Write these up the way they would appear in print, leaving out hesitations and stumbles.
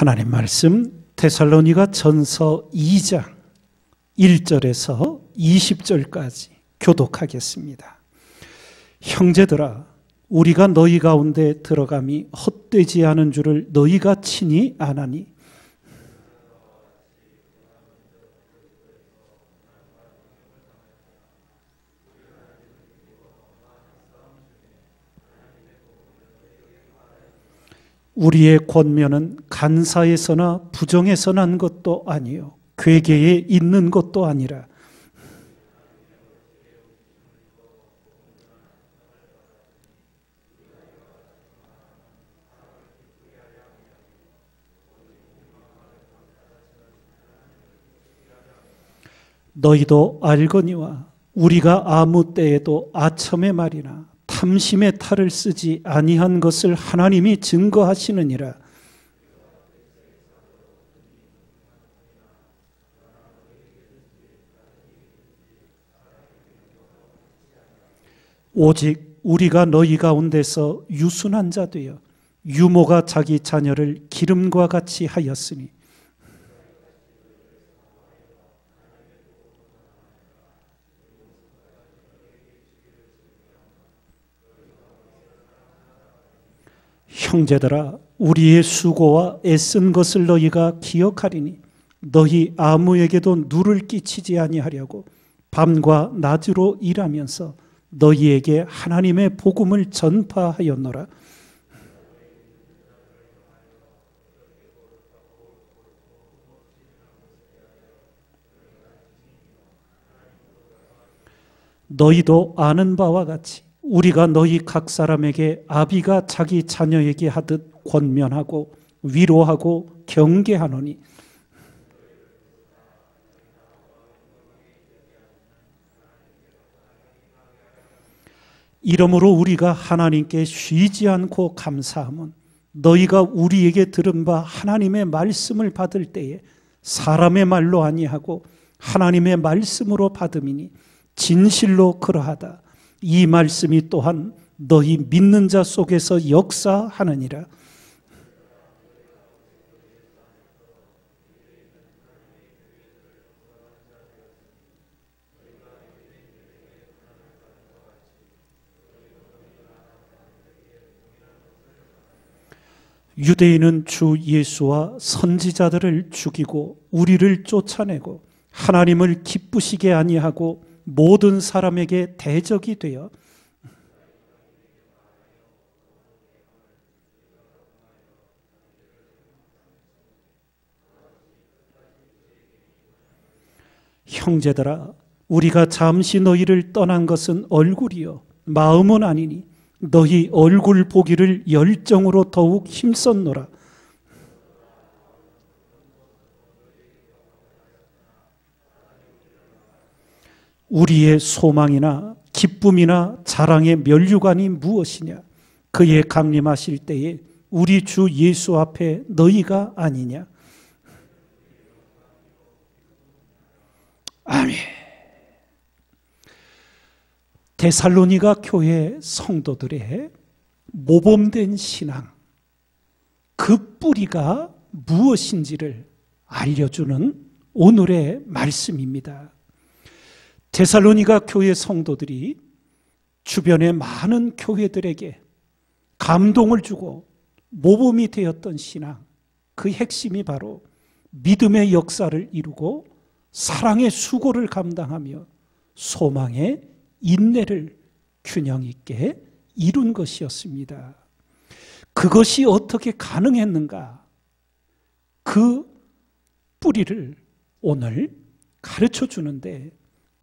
하나님 말씀 데살로니가 전서 2장 1절에서 20절까지 교독하겠습니다. 형제들아, 우리가 너희 가운데 들어감이 헛되지 않은 줄을 너희가 친히 아나니 우리의 권면은 간사에서나 부정에서 난 것도 아니요 괴계에 있는 것도 아니라 너희도 알거니와 우리가 아무 때에도 아첨의 말이나 탐심의 탈을 쓰지 아니한 것을 하나님이 증거하시느니라. 오직 우리가 너희 가운데서 유순한 자 되어 유모가 자기 자녀를 기름과 같이 하였으니 형제들아, 우리의 수고와 애쓴 것을 너희가 기억하리니 너희 아무에게도 누를 끼치지 아니하려고 밤과 낮으로 일하면서 너희에게 하나님의 복음을 전파하였노라. 너희도 아는 바와 같이 우리가 너희 각 사람에게 아비가 자기 자녀에게 하듯 권면하고 위로하고 경계하노니 이러므로 우리가 하나님께 쉬지 않고 감사함은 너희가 우리에게 들은 바 하나님의 말씀을 받을 때에 사람의 말로 아니하고 하나님의 말씀으로 받음이니 진실로 그러하다. 이 말씀이 또한 너희 믿는 자 속에서 역사하느니라. 유대인은 주 예수와 선지자들을 죽이고 우리를 쫓아내고 하나님을 기쁘시게 아니하고 모든 사람에게 대적이 되어 형제들아, 우리가 잠시 너희를 떠난 것은 얼굴이요 마음은 아니니 너희 얼굴 보기를 열정으로 더욱 힘썼노라. 우리의 소망이나 기쁨이나 자랑의 면류관이 무엇이냐? 그의 강림하실 때에 우리 주 예수 앞에 너희가 아니냐? 아멘. 데살로니가 교회 성도들의 모범된 신앙, 그 뿌리가 무엇인지를 알려주는 오늘의 말씀입니다. 데살로니가 교회 성도들이 주변의 많은 교회들에게 감동을 주고 모범이 되었던 신앙, 그 핵심이 바로 믿음의 역사를 이루고 사랑의 수고를 감당하며 소망의 인내를 균형 있게 이룬 것이었습니다. 그것이 어떻게 가능했는가? 그 뿌리를 오늘 가르쳐 주는데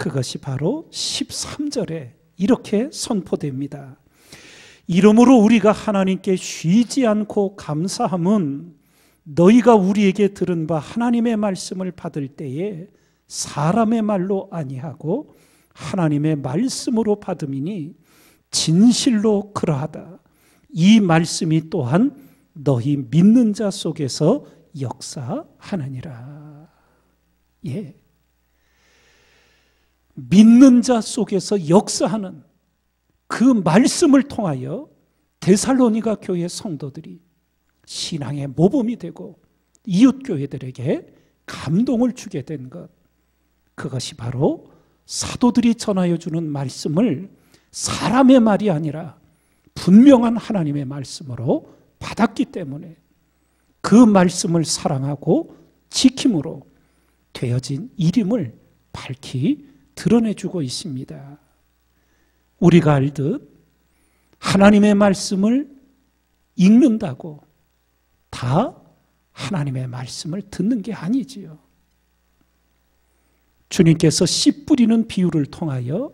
그것이 바로 13절에 이렇게 선포됩니다. 이러므로 우리가 하나님께 쉬지 않고 감사함은 너희가 우리에게 들은 바 하나님의 말씀을 받을 때에 사람의 말로 아니하고 하나님의 말씀으로 받음이니 진실로 그러하다. 이 말씀이 또한 너희 믿는 자 속에서 역사하느니라. 예. 믿는 자 속에서 역사하는 그 말씀을 통하여 데살로니가 교회 성도들이 신앙의 모범이 되고 이웃교회들에게 감동을 주게 된 것, 그것이 바로 사도들이 전하여 주는 말씀을 사람의 말이 아니라 분명한 하나님의 말씀으로 받았기 때문에 그 말씀을 사랑하고 지킴으로 되어진 이름을 밝히 드러내주고 있습니다. 우리가 알듯 하나님의 말씀을 읽는다고 다 하나님의 말씀을 듣는 게 아니지요. 주님께서 씨 뿌리는 비유를 통하여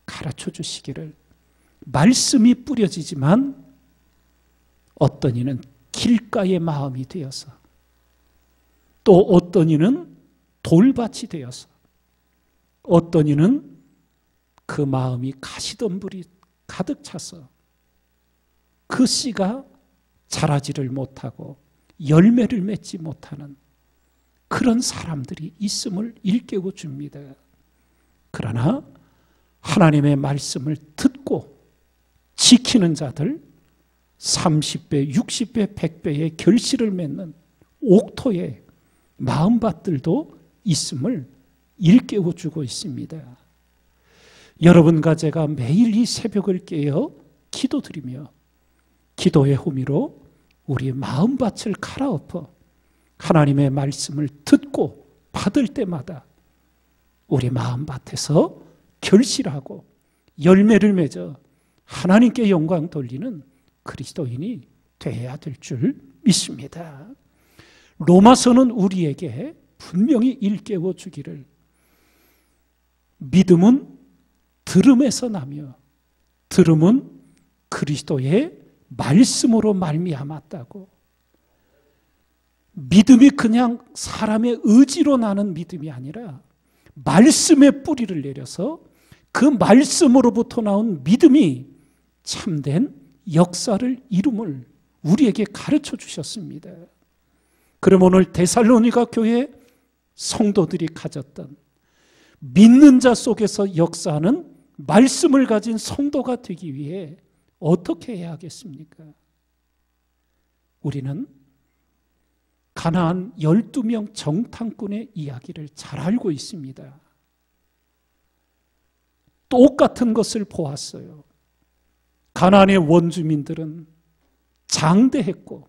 가르쳐 주시기를, 말씀이 뿌려지지만 어떤 이는 길가의 마음이 되어서, 또 어떤 이는 돌밭이 되어서, 어떤 이는 그 마음이 가시덤불이 가득 차서 그 씨가 자라지를 못하고 열매를 맺지 못하는 그런 사람들이 있음을 일깨워 줍니다. 그러나 하나님의 말씀을 듣고 지키는 자들, 30배, 60배, 100배의 결실을 맺는 옥토의 마음밭들도 있음을 일깨워 주고 있습니다. 여러분과 제가 매일 이 새벽을 깨어 기도드리며 기도의 호미로 우리 마음밭을 갈아엎어 하나님의 말씀을 듣고 받을 때마다 우리 마음밭에서 결실하고 열매를 맺어 하나님께 영광 돌리는 그리스도인이 되어야 될 줄 믿습니다. 로마서는 우리에게 분명히 일깨워 주기를, 믿음은 들음에서 나며 들음은 그리스도의 말씀으로 말미암았다고. 믿음이 그냥 사람의 의지로 나는 믿음이 아니라 말씀의 뿌리를 내려서 그 말씀으로부터 나온 믿음이 참된 역사를 이룸을 우리에게 가르쳐 주셨습니다. 그럼 오늘 데살로니가 교회 성도들이 가졌던 믿는 자 속에서 역사하는 말씀을 가진 성도가 되기 위해 어떻게 해야 하겠습니까? 우리는 가나안 12명 정탐꾼의 이야기를 잘 알고 있습니다. 똑같은 것을 보았어요. 가나안의 원주민들은 장대했고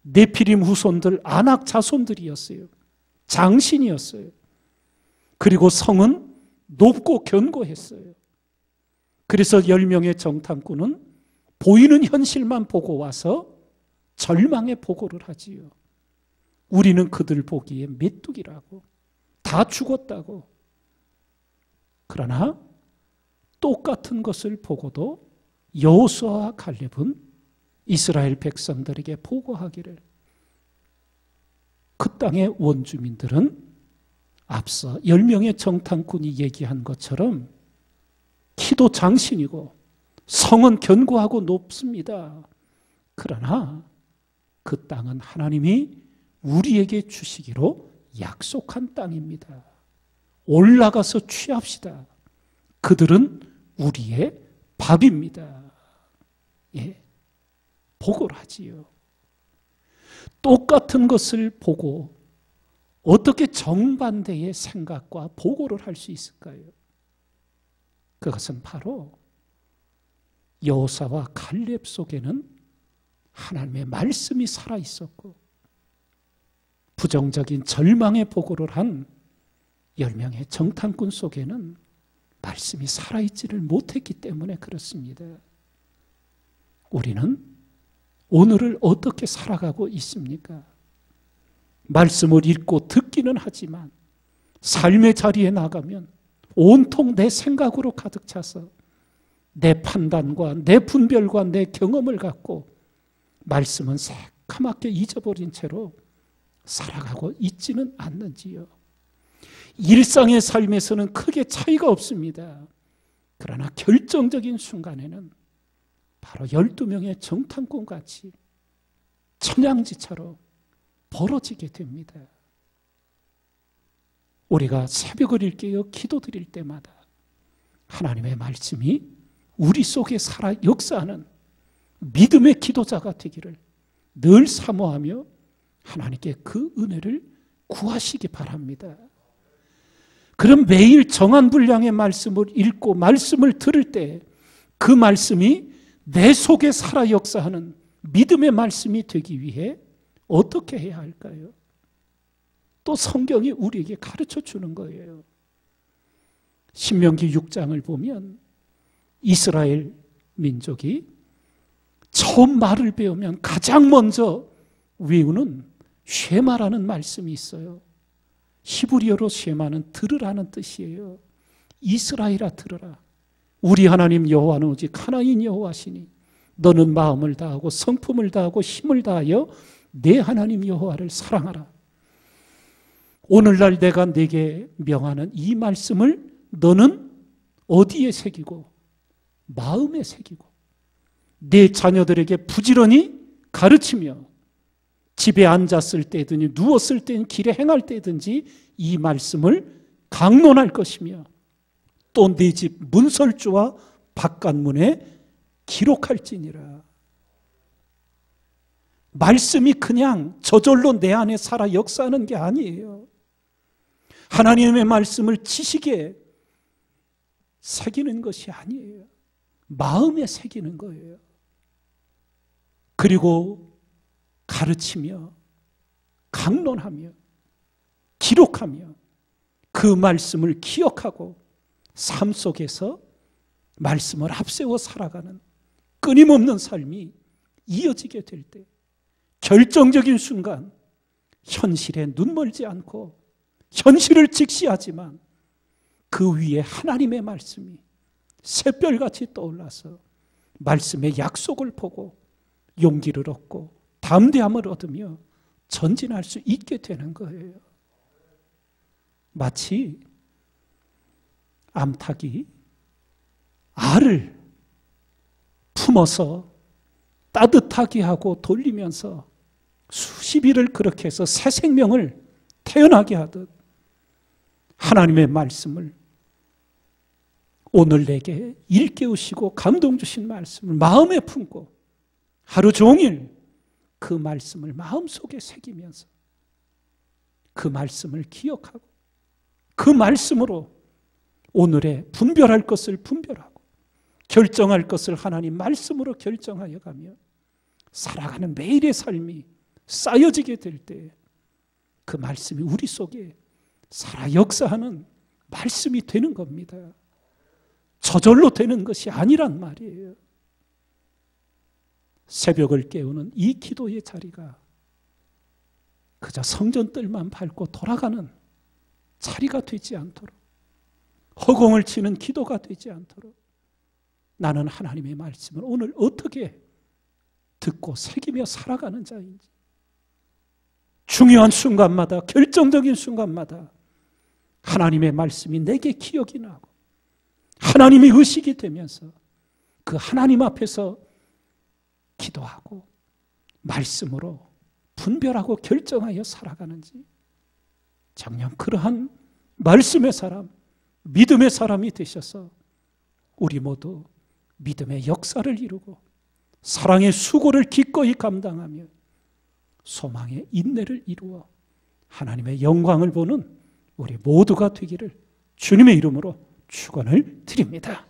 네피림 후손들 아낙 자손들이었어요. 장신이었어요. 그리고 성은 높고 견고했어요. 그래서 10명의 정탐꾼은 보이는 현실만 보고 와서 절망의 보고를 하지요. 우리는 그들 보기에 메뚜기라고, 다 죽었다고. 그러나 똑같은 것을 보고도 여호수아와 갈렙은 이스라엘 백성들에게 보고하기를, 그 땅의 원주민들은 앞서 10명의 정탐꾼이 얘기한 것처럼 키도 장신이고 성은 견고하고 높습니다. 그러나 그 땅은 하나님이 우리에게 주시기로 약속한 땅입니다. 올라가서 취합시다. 그들은 우리의 밥입니다. 예, 보고를 하지요. 똑같은 것을 보고 어떻게 정반대의 생각과 보고를 할 수 있을까요? 그것은 바로 여호사와 갈렙 속에는 하나님의 말씀이 살아있었고, 부정적인 절망의 보고를 한 10명의 정탐꾼 속에는 말씀이 살아있지를 못했기 때문에 그렇습니다. 우리는 오늘을 어떻게 살아가고 있습니까? 말씀을 읽고 듣기는 하지만 삶의 자리에 나가면 온통 내 생각으로 가득 차서 내 판단과 내 분별과 내 경험을 갖고 말씀은 새카맣게 잊어버린 채로 살아가고 있지는 않는지요. 일상의 삶에서는 크게 차이가 없습니다. 그러나 결정적인 순간에는 바로 12명의 정탐꾼같이 천양지처럼 벌어지게 됩니다. 우리가 새벽을 일깨어 기도드릴 때마다 하나님의 말씀이 우리 속에 살아 역사하는 믿음의 기도자가 되기를 늘 사모하며 하나님께 그 은혜를 구하시기 바랍니다. 그럼 매일 정한 분량의 말씀을 읽고 말씀을 들을 때 그 말씀이 내 속에 살아 역사하는 믿음의 말씀이 되기 위해 어떻게 해야 할까요? 또 성경이 우리에게 가르쳐 주는 거예요. 신명기 6장을 보면 이스라엘 민족이 처음 말을 배우면 가장 먼저 외우는 쉐마라는 말씀이 있어요. 히브리어로 쉐마는 들으라는 뜻이에요. 이스라엘아 들으라. 우리 하나님 여호와는 오직 하나인 여호와시니 너는 마음을 다하고 성품을 다하고 힘을 다하여 내 하나님 여호와를 사랑하라. 오늘날 내가 네게 명하는 이 말씀을 너는 어디에 새기고 마음에 새기고 내 자녀들에게 부지런히 가르치며 집에 앉았을 때든지 누웠을 때든 길에 행할 때든지 이 말씀을 강론할 것이며 또 네 집 문설주와 바깥문에 기록할지니라. 말씀이 그냥 저절로 내 안에 살아 역사하는 게 아니에요. 하나님의 말씀을 지식에 새기는 것이 아니에요. 마음에 새기는 거예요. 그리고 가르치며 강론하며 기록하며 그 말씀을 기억하고 삶 속에서 말씀을 앞세워 살아가는 끊임없는 삶이 이어지게 될 때 결정적인 순간 현실에 눈멀지 않고 현실을 직시하지만 그 위에 하나님의 말씀이 샛별같이 떠올라서 말씀의 약속을 보고 용기를 얻고 담대함을 얻으며 전진할 수 있게 되는 거예요. 마치 암탉이 알을 품어서 따뜻하게 하고 돌리면서 수십 일을 그렇게 해서 새 생명을 태어나게 하듯 하나님의 말씀을 오늘 내게 일깨우시고 감동 주신 말씀을 마음에 품고 하루 종일 그 말씀을 마음속에 새기면서 그 말씀을 기억하고 그 말씀으로 오늘의 분별할 것을 분별하고 결정할 것을 하나님 말씀으로 결정하여 가며 살아가는 매일의 삶이 쌓여지게 될 때 그 말씀이 우리 속에 살아 역사하는 말씀이 되는 겁니다. 저절로 되는 것이 아니란 말이에요. 새벽을 깨우는 이 기도의 자리가 그저 성전뜰만 밟고 돌아가는 자리가 되지 않도록 허공을 치는 기도가 되지 않도록 나는 하나님의 말씀을 오늘 어떻게 듣고 새기며 살아가는 자인지 중요한 순간마다 결정적인 순간마다 하나님의 말씀이 내게 기억이 나고 하나님의 의식이 되면서 그 하나님 앞에서 기도하고 말씀으로 분별하고 결정하여 살아가는지 정녕 그러한 말씀의 사람, 믿음의 사람이 되셔서 우리 모두 믿음의 역사를 이루고 사랑의 수고를 기꺼이 감당하며 소망의 인내를 이루어 하나님의 영광을 보는 우리 모두가 되기를 주님의 이름으로 축원을 드립니다.